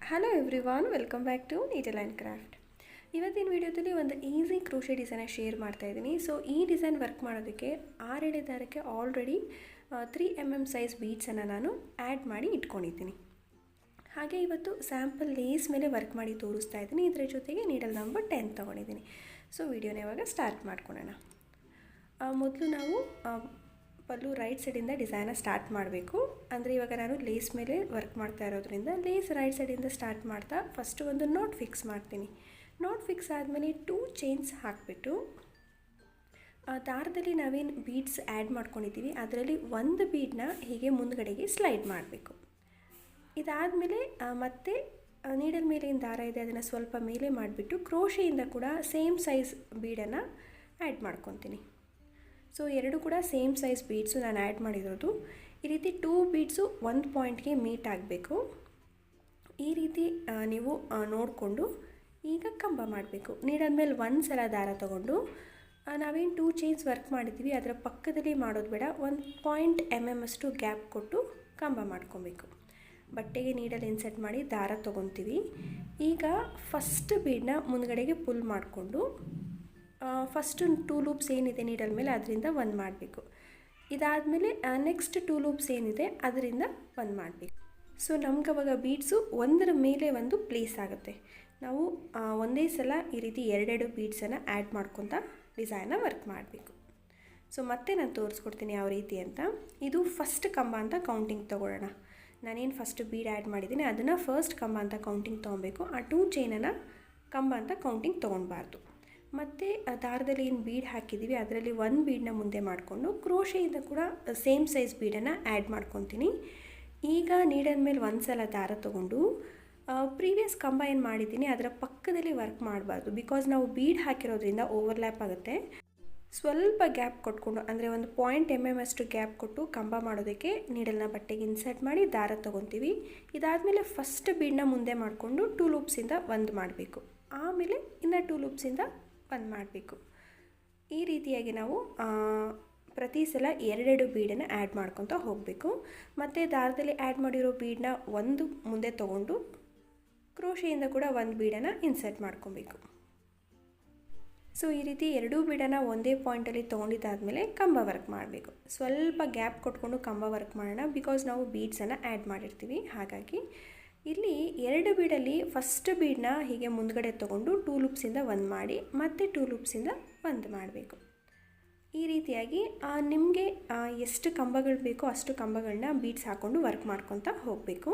Hello everyone, welcome back to needle and craft. ಇವತ್ತಿನ ವಿಡಿಯೋದಲ್ಲಿ ಒಂದು ಈಸಿ ಕ್ರೋಶೆ ಡಿಸೈನ ಶೇರ್ ಮಾಡ್ತಾ ಇದ್ದೀನಿ. ಸೊ ಈ ಡಿಸೈನ್ ವರ್ಕ್ ಮಾಡೋದಕ್ಕೆ 6 ದಾರಕ್ಕೆ ಆಲ್ರೆಡಿ 3 ಸೈಜ್ ಬೀಡ್ಸನ್ನು ನಾನು ಆ್ಯಡ್ ಮಾಡಿ ಇಟ್ಕೊಂಡಿದ್ದೀನಿ. ಹಾಗೆ ಇವತ್ತು ಸ್ಯಾಂಪಲ್ ಲೇಸ್ ಮೇಲೆ ವರ್ಕ್ ಮಾಡಿ ತೋರಿಸ್ತಾ ಇದ್ದೀನಿ. ಇದರ ಜೊತೆಗೆ ನೀಡಲ್ ನಂಬರ್ 10 ತೊಗೊಂಡಿದ್ದೀನಿ. ಸೊ ವಿಡಿಯೋನ ಇವಾಗ ಸ್ಟಾರ್ಟ್ ಮಾಡ್ಕೊಳ್ಳೋಣ. ಮೊದಲು ನಾವು ಪಲ್ಲು ರೈಟ್ ಸೈಡಿಂದ ಡಿಸೈನ ಸ್ಟಾರ್ಟ್ ಮಾಡಬೇಕು. ಅಂದರೆ ಇವಾಗ ನಾನು ಲೇಸ್ ಮೇಲೆ ವರ್ಕ್ ಮಾಡ್ತಾ ಇರೋದ್ರಿಂದ ಲೇಸ್ ರೈಟ್ ಸೈಡಿಂದ ಸ್ಟಾರ್ಟ್ ಮಾಡ್ತಾ ಫಸ್ಟು ಒಂದು ನಾಟ್ ಫಿಕ್ಸ್ ಮಾಡ್ತೀನಿ. ನಾಟ್ ಫಿಕ್ಸ್ ಆದಮೇಲೆ 2 ಚೈನ್ಸ್ ಹಾಕಿಬಿಟ್ಟು ದಾರದಲ್ಲಿ ನಾವೇನು ಬೀಡ್ಸ್ ಆ್ಯಡ್ ಮಾಡ್ಕೊಂಡಿದ್ದೀವಿ ಅದರಲ್ಲಿ ಒಂದು ಬೀಡನ್ನ ಹೀಗೆ ಮುಂದ್ಗಡೆಗೆ ಸ್ಲೈಡ್ ಮಾಡಬೇಕು. ಇದಾದಮೇಲೆ ಮತ್ತೆ ನೀಡಲ್ ಮೇಲೆ ಏನು ದಾರ ಇದೆ ಅದನ್ನು ಸ್ವಲ್ಪ ಮೇಲೆ ಮಾಡಿಬಿಟ್ಟು ಕ್ರೋಶೆಯಿಂದ ಕೂಡ ಸೇಮ್ ಸೈಜ್ ಬೀಡನ್ನು ಆ್ಯಡ್ ಮಾಡ್ಕೊತೀನಿ. ಸೊ ಎರಡು ಕೂಡ ಸೇಮ್ ಸೈಜ್ ಬೀಡ್ಸು ನಾನು ಆ್ಯಡ್ ಮಾಡಿರೋದು. ಈ ರೀತಿ 2 ಬೀಡ್ಸು ಒಂದು ಪಾಯಿಂಟ್ಗೆ ಮೀಟ್ ಆಗಬೇಕು. ಈ ರೀತಿ ನೀವು ನೋಡಿಕೊಂಡು ಈಗ ಕಂಬ ಮಾಡಬೇಕು. ನೀಡಲ್ ಮೇಲೆ ಒಂದು ಸಲ ದಾರ ತೊಗೊಂಡು ನಾವೇನು 2 ಚೈನ್ಸ್ ವರ್ಕ್ ಮಾಡಿದ್ದೀವಿ ಅದರ ಪಕ್ಕದಲ್ಲಿ ಮಾಡೋದು ಬೇಡ, 1 ಅಷ್ಟು ಗ್ಯಾಪ್ ಕೊಟ್ಟು ಕಂಬ ಮಾಡ್ಕೊಬೇಕು. ಬಟ್ಟೆಗೆ ನೀಡಲ್ ಇನ್ಸರ್ಟ್ ಮಾಡಿ ದಾರ ತೊಗೊತೀವಿ. ಈಗ ಫಸ್ಟ್ ಬೀಡನ್ನ ಮುಂದ್ಗಡೆಗೆ ಪುಲ್ ಮಾಡಿಕೊಂಡು ಫಸ್ಟು 2 ಲೂಪ್ಸ್ ಏನಿದೆ ನೀಡಲ್ ಮೇಲೆ ಅದರಿಂದ ಒಂದು ಮಾಡಬೇಕು. ಇದಾದಮೇಲೆ ನೆಕ್ಸ್ಟ್ 2 ಲೂಪ್ಸ್ ಏನಿದೆ ಅದರಿಂದ ಒಂದು ಮಾಡಬೇಕು. ಸೊ ನಮ್ಗೆ ಅವಾಗ ಬೀಡ್ಸು ಒಂದರ ಮೇಲೆ ಒಂದು ಪ್ಲೇಸ್ ಆಗುತ್ತೆ. ನಾವು ಒಂದೇ ಸಲ ಈ ರೀತಿ ಎರಡೆರಡು ಬೀಡ್ಸನ್ನು ಆ್ಯಡ್ ಮಾಡ್ಕೊತ ಡಿಸೈನ ವರ್ಕ್ ಮಾಡಬೇಕು. ಸೊ ಮತ್ತೆ ನಾನು ತೋರಿಸ್ಕೊಡ್ತೀನಿ ಯಾವ ರೀತಿ ಅಂತ. ಇದು ಫಸ್ಟ್ ಕಂಬ ಅಂತ ಕೌಂಟಿಂಗ್ ತೊಗೊಳ್ಳೋಣ. ನಾನೇನು ಫಸ್ಟ್ ಬೀಡ್ ಆ್ಯಡ್ ಮಾಡಿದ್ದೀನಿ ಅದನ್ನು ಫಸ್ಟ್ ಕಂಬ ಅಂತ ಕೌಂಟಿಂಗ್ ತೊಗೊಬೇಕು. ಆ 2 ಚೈನನ್ನು ಕಂಬ ಅಂತ ಕೌಂಟಿಂಗ್ ತೊಗೊಳ್ಬಾರ್ದು. ಮತ್ತು ದಾರದಲ್ಲಿ ಏನು ಬೀಡ್ ಹಾಕಿದ್ದೀವಿ ಅದರಲ್ಲಿ ಒಂದು ಬೀಡನ್ನ ಮುಂದೆ ಮಾಡಿಕೊಂಡು ಕ್ರೋಶೆಯಿಂದ ಕೂಡ ಸೇಮ್ ಸೈಜ್ ಬೀಡನ್ನು ಆ್ಯಡ್ ಮಾಡ್ಕೊತೀನಿ. ಈಗ ನೀಡಲ್ ಮೇಲೆ ಒಂದು ಸಲ ದಾರ ತೊಗೊಂಡು ಪ್ರೀವಿಯಸ್ ಕಂಬ ಏನು ಮಾಡಿದ್ದೀನಿ ಅದರ ಪಕ್ಕದಲ್ಲಿ ವರ್ಕ್ ಮಾಡಬಾರ್ದು. ಬಿಕಾಸ್ ನಾವು ಬೀಡ್ ಹಾಕಿರೋದ್ರಿಂದ ಓವರ್ಲ್ಯಾಪ್ ಆಗುತ್ತೆ. ಸ್ವಲ್ಪ ಗ್ಯಾಪ್ ಕೊಟ್ಕೊಂಡು ಅಂದರೆ ಒಂದು 0.1 ಅಷ್ಟು ಗ್ಯಾಪ್ ಕೊಟ್ಟು ಕಂಬ ಮಾಡೋದಕ್ಕೆ ನೀಡಲ್ನ ಬಟ್ಟೆಗೆ ಇನ್ಸರ್ಟ್ ಮಾಡಿ ದಾರ ತೊಗೊತೀವಿ. ಇದಾದಮೇಲೆ ಫಸ್ಟ್ ಬೀಡನ್ನ ಮುಂದೆ ಮಾಡಿಕೊಂಡು 2 ಲೂಪ್ಸಿಂದ ಒಂದು ಮಾಡಬೇಕು. ಆಮೇಲೆ ಇನ್ನು 2 ಲೂಪ್ಸಿಂದ ಒಂದು ಮಾಡಬೇಕು. ಈ ರೀತಿಯಾಗಿ ನಾವು ಪ್ರತಿ ಸಲ ಎರಡೆರಡು ಬೀಡನ್ನು ಆ್ಯಡ್ ಮಾಡ್ಕೊತ ಹೋಗಬೇಕು. ಮತ್ತು ದಾರದಲ್ಲಿ ಆ್ಯಡ್ ಮಾಡಿರೋ ಬೀಡನ್ನ ಒಂದು ಮುಂದೆ ತೊಗೊಂಡು ಕ್ರೋಶೆಯಿಂದ ಕೂಡ ಒಂದು ಬೀಡನ್ನು ಇನ್ಸರ್ಟ್ ಮಾಡ್ಕೊಬೇಕು. ಸೊ ಈ ರೀತಿ ಎರಡೂ ಬೀಡನ್ನು ಒಂದೇ ಪಾಯಿಂಟಲ್ಲಿ ತೊಗೊಂಡಿದ್ದಾದಮೇಲೆ ಕಂಬ ವರ್ಕ್ ಮಾಡಬೇಕು. ಸ್ವಲ್ಪ ಗ್ಯಾಪ್ ಕೊಟ್ಕೊಂಡು ಕಂಬ ವರ್ಕ್ ಮಾಡೋಣ, ಬಿಕಾಸ್ ನಾವು ಬೀಡ್ಸನ್ನು ಆ್ಯಡ್ ಮಾಡಿರ್ತೀವಿ. ಹಾಗಾಗಿ ಇಲ್ಲಿ 2 ಬೀಡಲ್ಲಿ ಫಸ್ಟ್ ಬೀಡನ್ನ ಹೀಗೆ ಮುಂದ್ಗಡೆ ತೊಗೊಂಡು 2 ಲೂಪ್ಸಿಂದ ಒಂದು ಮಾಡಿ ಮತ್ತು 2 ಲೂಪ್ಸಿಂದ ಒಂದು ಮಾಡಬೇಕು. ಈ ರೀತಿಯಾಗಿ ನಿಮಗೆ ಎಷ್ಟು ಕಂಬಗಳು ಬೇಕೋ ಅಷ್ಟು ಕಂಬಗಳನ್ನ ಬೀಡ್ಸ್ ಹಾಕ್ಕೊಂಡು ವರ್ಕ್ ಮಾಡ್ಕೊತ ಹೋಗಬೇಕು.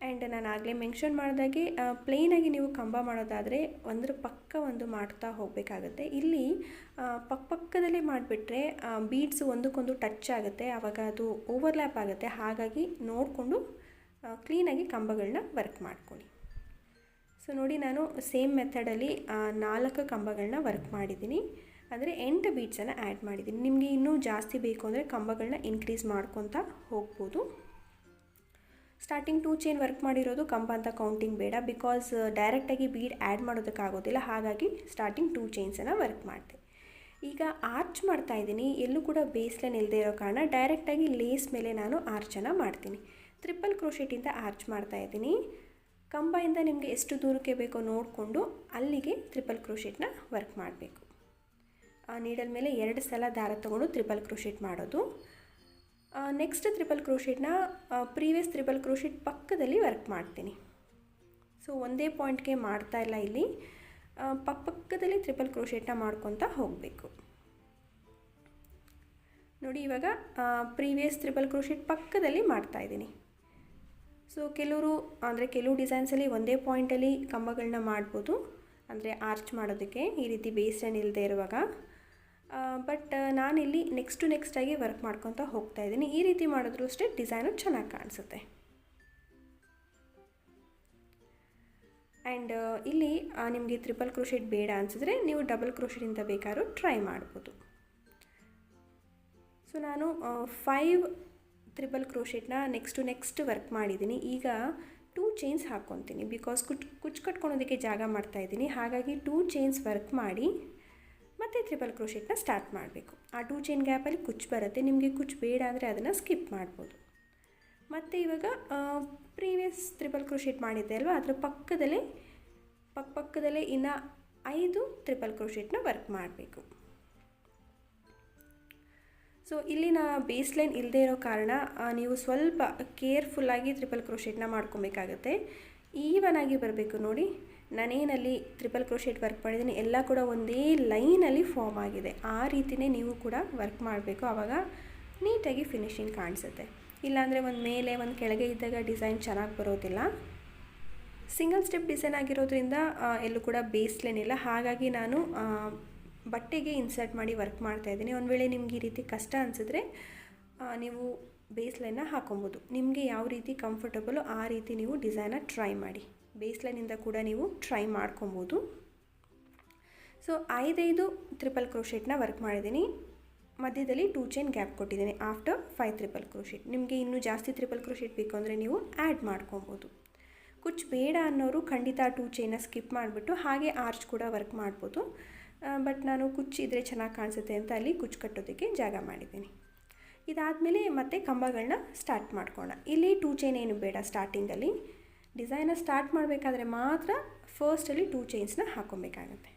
ಆ್ಯಂಡ್ ನಾನು ಆಗಲೇ ಮೆನ್ಷನ್ ಮಾಡಿದಾಗೆ ಪ್ಲೇನಾಗಿ ನೀವು ಕಂಬ ಮಾಡೋದಾದರೆ ಒಂದ್ರ ಪಕ್ಕ ಒಂದು ಮಾಡ್ತಾ ಹೋಗಬೇಕಾಗತ್ತೆ. ಇಲ್ಲಿ ಪಕ್ಕದಲ್ಲೇ ಮಾಡಿಬಿಟ್ರೆ ಬೀಡ್ಸು ಒಂದಕ್ಕೊಂದು ಟಚ್ ಆಗುತ್ತೆ, ಆವಾಗ ಅದು ಓವರ್ಲ್ಯಾಪ್ ಆಗುತ್ತೆ. ಹಾಗಾಗಿ ನೋಡಿಕೊಂಡು ಕ್ಲೀನಾಗಿ ಕಂಬಗಳನ್ನ ವರ್ಕ್ ಮಾಡ್ಕೊಳ್ಳಿ. ಸೊ ನೋಡಿ, ನಾನು ಸೇಮ್ ಮೆಥಡಲ್ಲಿ 4 ಕಂಬಗಳನ್ನ ವರ್ಕ್ ಮಾಡಿದ್ದೀನಿ. ಅಂದರೆ 8 ಬೀಡ್ಸನ್ನು ಆ್ಯಡ್ ಮಾಡಿದ್ದೀನಿ. ನಿಮಗೆ ಇನ್ನೂ ಜಾಸ್ತಿ ಬೇಕು ಅಂದರೆ ಕಂಬಗಳನ್ನ ಇನ್ಕ್ರೀಸ್ ಮಾಡ್ಕೊತ ಹೋಗ್ಬೋದು. ಸ್ಟಾರ್ಟಿಂಗ್ 2 ಚೈನ್ ವರ್ಕ್ ಮಾಡಿರೋದು ಕಂಬ ಅಂತ ಕೌಂಟಿಂಗ್ ಬೇಡ, ಬಿಕಾಸ್ ಡೈರೆಕ್ಟಾಗಿ ಬೀಡ್ ಆ್ಯಡ್ ಮಾಡೋದಕ್ಕಾಗೋದಿಲ್ಲ. ಹಾಗಾಗಿ ಸ್ಟಾರ್ಟಿಂಗ್ 2 ಚೈನ್ಸನ್ನು ವರ್ಕ್ ಮಾಡಿದೆ. ಈಗ ಆರ್ಚ್ ಮಾಡ್ತಾಯಿದ್ದೀನಿ. ಎಲ್ಲೂ ಕೂಡ ಬೇಸ್ ಲೈನ್ ಇಲ್ಲದೆ ಇರೋ ಕಾರಣ ಡೈರೆಕ್ಟಾಗಿ ಲೇಸ್ ಮೇಲೆ ನಾನು ಆರ್ಚನ್ನು ಮಾಡ್ತೀನಿ. ಟ್ರಿಪಲ್ ಕ್ರೋಶೆಟಿಂದ ಆರ್ಚ್ ಮಾಡ್ತಾಯಿದ್ದೀನಿ. ಕಂಬದಿಂದ ನಿಮಗೆ ಎಷ್ಟು ದೂರಕ್ಕೆ ಬೇಕೋ ನೋಡಿಕೊಂಡು ಅಲ್ಲಿಗೆ ಟ್ರಿಪಲ್ ಕ್ರೋಶೆಟ್ನ ವರ್ಕ್ ಮಾಡಬೇಕು. ನೀಡಲ್ ಮೇಲೆ 2 ಸಲ ದಾರ ತೊಗೊಂಡು ಟ್ರಿಪಲ್ ಕ್ರೋಶೆಟ್ ಮಾಡೋದು. ನೆಕ್ಸ್ಟ್ ಟ್ರಿಪಲ್ ಕ್ರೋಶೆಟ್ನ ಪ್ರೀವಿಯಸ್ ಟ್ರಿಪಲ್ ಕ್ರೋಶೆಟ್ ಪಕ್ಕದಲ್ಲಿ ವರ್ಕ್ ಮಾಡ್ತೀನಿ. ಸೊ ಒಂದೇ ಪಾಯಿಂಟ್ಗೆ ಮಾಡ್ತಾ ಇಲ್ಲ, ಇಲ್ಲಿ ಪಕ್ಕದಲ್ಲಿ ಟ್ರಿಪಲ್ ಕ್ರೋಶೆಟ್ನ ಮಾಡ್ಕೊತ ಹೋಗಬೇಕು. ನೋಡಿ, ಇವಾಗ ಪ್ರೀವಿಯಸ್ ಟ್ರಿಪಲ್ ಕ್ರೋಶೆಟ್ ಪಕ್ಕದಲ್ಲಿ ಮಾಡ್ತಾಯಿದ್ದೀನಿ. ಸೊ ಕೆಲವು ಡಿಸೈನ್ಸಲ್ಲಿ ಒಂದೇ ಪಾಯಿಂಟಲ್ಲಿ ಕಂಬಗಳನ್ನ ಮಾಡ್ಬೋದು, ಅಂದರೆ ಆರ್ಚ್ ಮಾಡೋದಕ್ಕೆ ಈ ರೀತಿ ಬೇಸ್ ಲೈನ್ ಇಲ್ಲದೆ ಇರುವಾಗ. ಬಟ್ ನಾನಿಲ್ಲಿ ನೆಕ್ಸ್ಟಾಗಿ ವರ್ಕ್ ಮಾಡ್ಕೊತ ಹೋಗ್ತಾಯಿದ್ದೀನಿ. ಈ ರೀತಿ ಮಾಡಿದ್ರೂ ಅಷ್ಟೇ ಡಿಸೈನು ಚೆನ್ನಾಗಿ ಕಾಣಿಸುತ್ತೆ. ಆ್ಯಂಡ್ ಇಲ್ಲಿ ನಿಮಗೆ ಟ್ರಿಪಲ್ ಕ್ರೋಶೆಟ್ ಬೇಡ ಅನಿಸಿದ್ರೆ ನೀವು ಡಬಲ್ ಕ್ರೋಶೆಟಿಂದ ಬೇಕಾದ್ರೂ ಟ್ರೈ ಮಾಡ್ಬೋದು. ಸೊ ನಾನು 5 ಟ್ರಿಪಲ್ ಕ್ರೋಶೆಟ್ನ ನೆಕ್ಸ್ಟ್ ವರ್ಕ್ ಮಾಡಿದ್ದೀನಿ. ಈಗ 2 ಚೈನ್ಸ್ ಹಾಕ್ಕೊತೀನಿ, ಬಿಕಾಸ್ ಕುಚ್ಚು ಕಟ್ಕೊಳೋದಕ್ಕೆ ಜಾಗ ಮಾಡ್ತಾಯಿದ್ದೀನಿ. ಹಾಗಾಗಿ 2 ಚೈನ್ಸ್ ವರ್ಕ್ ಮಾಡಿ ಮತ್ತು ಟ್ರಿಪಲ್ ಕ್ರೋಶೆಟ್ನ ಸ್ಟಾರ್ಟ್ ಮಾಡಬೇಕು. ಆ 2 ಚೈನ್ ಗ್ಯಾಪಲ್ಲಿ ಕುಚ್ಚು ಬರುತ್ತೆ. ನಿಮಗೆ ಕುಚ್ಚು ಬೇಡ ಅಂದರೆ ಅದನ್ನು ಸ್ಕಿಪ್ ಮಾಡ್ಬೋದು. ಮತ್ತು ಇವಾಗ ಪ್ರೀವಿಯಸ್ ಟ್ರಿಪಲ್ ಕ್ರೋಶೆಟ್ ಮಾಡಿದ್ದೆ ಅಲ್ವಾ, ಅದರ ಪಕ್ಕದಲ್ಲೇ ಇನ್ನು 5 ಟ್ರಿಪಲ್ ಕ್ರೋಶೆಟ್ನ ವರ್ಕ್ ಮಾಡಬೇಕು. ಸೊ ಇಲ್ಲಿ ಬೇಸ್ ಲೈನ್ ಇಲ್ಲದೆ ಇರೋ ಕಾರಣ ನೀವು ಸ್ವಲ್ಪ ಕೇರ್ಫುಲ್ಲಾಗಿ ಟ್ರಿಪಲ್ ಕ್ರೋಶೆಟ್ನ ಮಾಡ್ಕೊಬೇಕಾಗತ್ತೆ. ಈವನ್ ಆಗಿ ಬರಬೇಕು ನೋಡಿ. ನಾನೇನಲ್ಲಿ ಟ್ರಿಪಲ್ ಕ್ರೋಶೆಟ್ ವರ್ಕ್ ಮಾಡಿದ್ದೀನಿ ಎಲ್ಲ ಕೂಡ ಒಂದೇ ಲೈನಲ್ಲಿ ಫಾರ್ಮ್ ಆಗಿದೆ. ಆ ರೀತಿಯೇ ನೀವು ಕೂಡ ವರ್ಕ್ ಮಾಡಬೇಕು, ಆವಾಗ ನೀಟಾಗಿ ಫಿನಿಶಿಂಗ್ ಕಾಣಿಸುತ್ತೆ. ಇಲ್ಲಾಂದರೆ ಒಂದು ಮೇಲೆ ಒಂದು ಕೆಳಗೆ ಇದ್ದಾಗ ಡಿಸೈನ್ ಚೆನ್ನಾಗಿ ಬರೋದಿಲ್ಲ. ಸಿಂಗಲ್ ಸ್ಟೆಪ್ ಡಿಸೈನ್ ಆಗಿರೋದ್ರಿಂದ ಎಲ್ಲೂ ಕೂಡ ಬೇಸ್ ಲೈನ್ ಇಲ್ಲ, ಹಾಗಾಗಿ ನಾನು ಬಟ್ಟೆಗೆ ಇನ್ಸರ್ಟ್ ಮಾಡಿ ವರ್ಕ್ ಮಾಡ್ತಾಯಿದ್ದೀನಿ. ಒಂದು ವೇಳೆ ನಿಮ್ಗೆ ಈ ರೀತಿ ಕಷ್ಟ ಅನಿಸಿದ್ರೆ ನೀವು ಬೇಸ್ ಲೈನ್ನ ಹಾಕೊಬೋದು. ನಿಮಗೆ ಯಾವ ರೀತಿ ಕಂಫರ್ಟಬಲು ಆ ರೀತಿ ನೀವು ಡಿಸೈನ್ನ ಟ್ರೈ ಮಾಡಿ. ಬೇಸ್ ಲೈನಿಂದ ಕೂಡ ನೀವು ಟ್ರೈ ಮಾಡ್ಕೊಬೋದು. ಸೊ 5 ಟ್ರಿಪಲ್ ಕ್ರೋಶೆಟ್ನ ವರ್ಕ್ ಮಾಡಿದ್ದೀನಿ. ಮಧ್ಯದಲ್ಲಿ 2 ಚೈನ್ ಗ್ಯಾಪ್ ಕೊಟ್ಟಿದ್ದೀನಿ ಆಫ್ಟರ್ 5 ಟ್ರಿಪಲ್ ಕ್ರೋಶೆಟ್. ನಿಮಗೆ ಇನ್ನೂ ಜಾಸ್ತಿ ಟ್ರಿಪಲ್ ಕ್ರೋಶೆಟ್ ಬೇಕು ಅಂದರೆ ನೀವು ಆ್ಯಡ್ ಮಾಡ್ಕೊಬೋದು. ಕುಚ್ಚು ಬೇಡ ಅನ್ನೋರು ಖಂಡಿತ 2 ಚೈನ್ನ ಸ್ಕಿಪ್ ಮಾಡಿಬಿಟ್ಟು ಹಾಗೆ ಆರ್ಚ್ ಕೂಡ ವರ್ಕ್ ಮಾಡ್ಬೋದು. ಬಟ್ ನಾನು ಕುಚ್ಚಿದ್ರೆ ಚೆನ್ನಾಗಿ ಕಾಣಿಸುತ್ತೆ ಅಂತ ಅಲ್ಲಿ ಕುಚ್ಚು ಕಟ್ಟೋದಕ್ಕೆ ಜಾಗ ಮಾಡಿದ್ದೀನಿ. ಇದಾದಮೇಲೆ ಮತ್ತೆ ಕಂಬಗಳನ್ನ ಸ್ಟಾರ್ಟ್ ಮಾಡ್ಕೊಳ್ಳೋಣ. ಇಲ್ಲಿ 2 ಚೈನ್ ಏನು ಬೇಡ. ಸ್ಟಾರ್ಟಿಂಗಲ್ಲಿ ಡಿಸೈನ ಸ್ಟಾರ್ಟ್ ಮಾಡಬೇಕಾದ್ರೆ ಮಾತ್ರ ಫಸ್ಟಲ್ಲಿ 2 ಚೈನ್ಸ್ನ ಹಾಕ್ಕೊಬೇಕಾಗತ್ತೆ.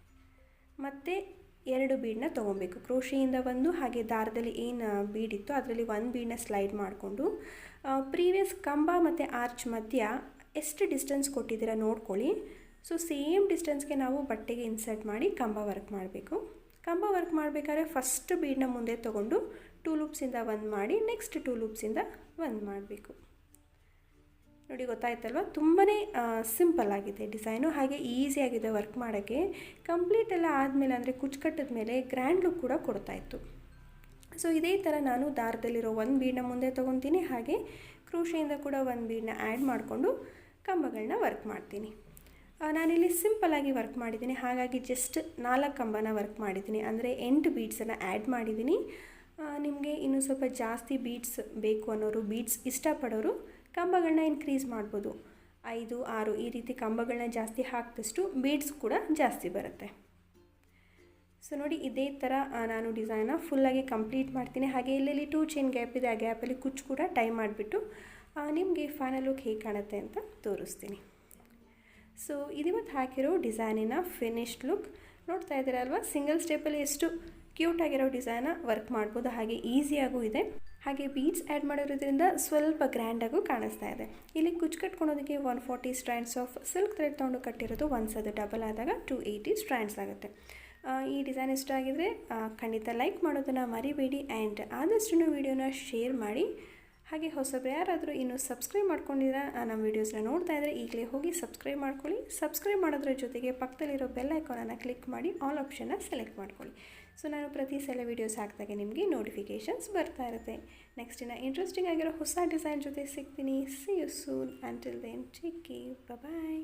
ಮತ್ತು 2 ಬೀಡನ್ನ ತೊಗೊಬೇಕು. ಕ್ರೋಶೆಯಿಂದ ಒಂದು ಹಾಗೆ ದಾರದಲ್ಲಿ ಏನು ಬೀಡಿತ್ತು ಅದರಲ್ಲಿ 1 ಬೀಡನ್ನ ಸ್ಲೈಡ್ ಮಾಡಿಕೊಂಡು ಪ್ರೀವಿಯಸ್ ಕಂಬ ಮತ್ತು ಆರ್ಚ್ ಮಧ್ಯ ಎಷ್ಟು ಡಿಸ್ಟೆನ್ಸ್ ಕೊಟ್ಟಿದ್ದೀರಾ ನೋಡ್ಕೊಳ್ಳಿ. ಸೊ ಸೇಮ್ ಡಿಸ್ಟೆನ್ಸ್ಗೆ ನಾವು ಬಟ್ಟೆಗೆ ಇನ್ಸರ್ಟ್ ಮಾಡಿ ಕಂಬ ವರ್ಕ್ ಮಾಡಬೇಕು. ಕಂಬ ವರ್ಕ್ ಮಾಡಬೇಕಾದ್ರೆ ಫಸ್ಟ್ ಬೀಡನ್ನ ಮುಂದೆ ತೊಗೊಂಡು 2 ಲೂಪ್ಸಿಂದ 1 ಮಾಡಿ ನೆಕ್ಸ್ಟ್ 2 ಲೂಪ್ಸಿಂದ 1 ಮಾಡಬೇಕು. ನೋಡಿ ಗೊತ್ತಾಯ್ತಲ್ವ, ತುಂಬಾ ಸಿಂಪಲ್ ಆಗಿದೆ ಡಿಸೈನು, ಹಾಗೆ ಈಸಿಯಾಗಿದೆ ವರ್ಕ್ ಮಾಡೋಕ್ಕೆ. ಕಂಪ್ಲೀಟ್ ಎಲ್ಲ ಆದಮೇಲೆ ಅಂದರೆ ಕುಚ್ಚು ಕಟ್ಟಿದ ಮೇಲೆ ಗ್ರ್ಯಾಂಡ್ ಲುಕ್ ಕೂಡ ಕೊಡ್ತಾಯಿತ್ತು. ಸೊ ಇದೇ ಥರ ನಾನು ದಾರದಲ್ಲಿರೋ 1 ಬೀಡನ್ನ ಮುಂದೆ ತೊಗೊತೀನಿ, ಹಾಗೆ ಕ್ರೋಶೆಯಿಂದ ಕೂಡ 1 ಬೀಡನ್ನ ಆ್ಯಡ್ ಮಾಡಿಕೊಂಡು ಕಂಬಗಳನ್ನ ವರ್ಕ್ ಮಾಡ್ತೀನಿ. ನಾನಿಲ್ಲಿ ಸಿಂಪಲ್ಲಾಗಿ ವರ್ಕ್ ಮಾಡಿದ್ದೀನಿ, ಹಾಗಾಗಿ ಜಸ್ಟ್ 4 ಕಂಬನ ವರ್ಕ್ ಮಾಡಿದ್ದೀನಿ, ಅಂದರೆ 8 ಬೀಡ್ಸನ್ನು ಆ್ಯಡ್ ಮಾಡಿದ್ದೀನಿ. ನಿಮಗೆ ಇನ್ನೂ ಸ್ವಲ್ಪ ಜಾಸ್ತಿ ಬೀಡ್ಸ್ ಬೇಕು ಅನ್ನೋರು, ಬೀಡ್ಸ್ ಇಷ್ಟಪಡೋರು ಕಂಬಗಳನ್ನ ಇನ್ಕ್ರೀಸ್ ಮಾಡ್ಬೋದು. 5, 6 ಈ ರೀತಿ ಕಂಬಗಳನ್ನ ಜಾಸ್ತಿ ಹಾಕಿದಷ್ಟು ಬೀಡ್ಸ್ ಕೂಡ ಜಾಸ್ತಿ ಬರುತ್ತೆ. ಸೊ ನೋಡಿ ಇದೇ ಥರ ನಾನು ಡಿಸೈನ್ನ ಫುಲ್ಲಾಗಿ ಕಂಪ್ಲೀಟ್ ಮಾಡ್ತೀನಿ. ಹಾಗೆ ಎಲ್ಲೆಲ್ಲಿ 2 ಚೈನ್ ಗ್ಯಾಪ್ ಇದೆ ಆ ಗ್ಯಾಪಲ್ಲಿ ಕುಚ್ಚು ಕೂಡ ಟೈ ಮಾಡಿಬಿಟ್ಟು ನಿಮಗೆ ಫೈನಲ್ ಲುಕ್ ಹೇಗೆ ಕಾಣುತ್ತೆ ಅಂತ ತೋರಿಸ್ತೀನಿ. ಸೊ ಇದಿವತ್ತು ಹಾಕಿರೋ ಡಿಸೈನಿನ ಫಿನಿಶ್ಡ್ ಲುಕ್ ನೋಡ್ತಾ ಇದ್ದೀರಲ್ವ. ಸಿಂಗಲ್ ಸ್ಟೆಪ್ಪಲ್ಲಿ ಎಷ್ಟು ಕ್ಯೂಟಾಗಿರೋ ಡಿಸೈನ ವರ್ಕ್ ಮಾಡ್ಬೋದು, ಹಾಗೆ ಈಸಿಯಾಗೂ ಇದೆ. ಹಾಗೆ ಬೀಡ್ಸ್ ಆ್ಯಡ್ ಮಾಡಿರೋದ್ರಿಂದ ಸ್ವಲ್ಪ ಗ್ರ್ಯಾಂಡಾಗೂ ಕಾಣಿಸ್ತಾ ಇದೆ. ಇಲ್ಲಿ ಕುಚ್ಚು ಕಟ್ಕೊಳೋದಕ್ಕೆ 140 ಸ್ಟ್ರ್ಯಾಂಡ್ಸ್ ಆಫ್ ಸಿಲ್ಕ್ ಥ್ರೆಡ್ ತೊಗೊಂಡು ಕಟ್ಟಿರೋದು. ಒನ್ಸ್ ಅದು ಡಬಲ್ ಆದಾಗ 280 ಸ್ಟ್ರ್ಯಾಂಡ್ಸ್ ಆಗುತ್ತೆ. ಈ ಡಿಸೈನ್ ಇಷ್ಟ ಆಗಿದರೆ ಖಂಡಿತ ಲೈಕ್ ಮಾಡೋದನ್ನು ಮರಿಬೇಡಿ. ಆ್ಯಂಡ್ ಆದಷ್ಟು ವೀಡಿಯೋನ ಶೇರ್ ಮಾಡಿ. ಹಾಗೆ ಹೊಸಬ್ರು ಯಾರಾದರೂ ಇನ್ನೂ ಸಬ್ಸ್ಕ್ರೈಬ್ ಮಾಡ್ಕೊಂಡಿದ್ದೀರಾ ನಮ್ಮ ವೀಡಿಯೋಸ್ನ ನೋಡ್ತಾ ಇದ್ದರೆ ಈಗಲೇ ಹೋಗಿ ಸಬ್ಸ್ಕ್ರೈಬ್ ಮಾಡ್ಕೊಳ್ಳಿ. ಸಬ್ಸ್ಕ್ರೈಬ್ ಮಾಡೋದ್ರ ಜೊತೆಗೆ ಪಕ್ಕದಲ್ಲಿರೋ ಬೆಲ್ ಐಕಾನನ್ನು ಕ್ಲಿಕ್ ಮಾಡಿ ಆಲ್ ಆಪ್ಷನ್ನ ಸೆಲೆಕ್ಟ್ ಮಾಡ್ಕೊಳ್ಳಿ. ಸೊ ನಾನು ಪ್ರತಿ ಸಲ ವೀಡಿಯೋಸ್ ಹಾಕಿದಾಗ ನಿಮಗೆ ನೋಟಿಫಿಕೇಷನ್ಸ್ ಬರ್ತಾ ಇರುತ್ತೆ. ನೆಕ್ಸ್ಟಿನ ಇಂಟ್ರೆಸ್ಟಿಂಗ್ ಆಗಿರೋ ಹೊಸ ಡಿಸೈನ್ ಜೊತೆ ಸಿಗ್ತೀನಿ. See you soon. Until then take care. Bye.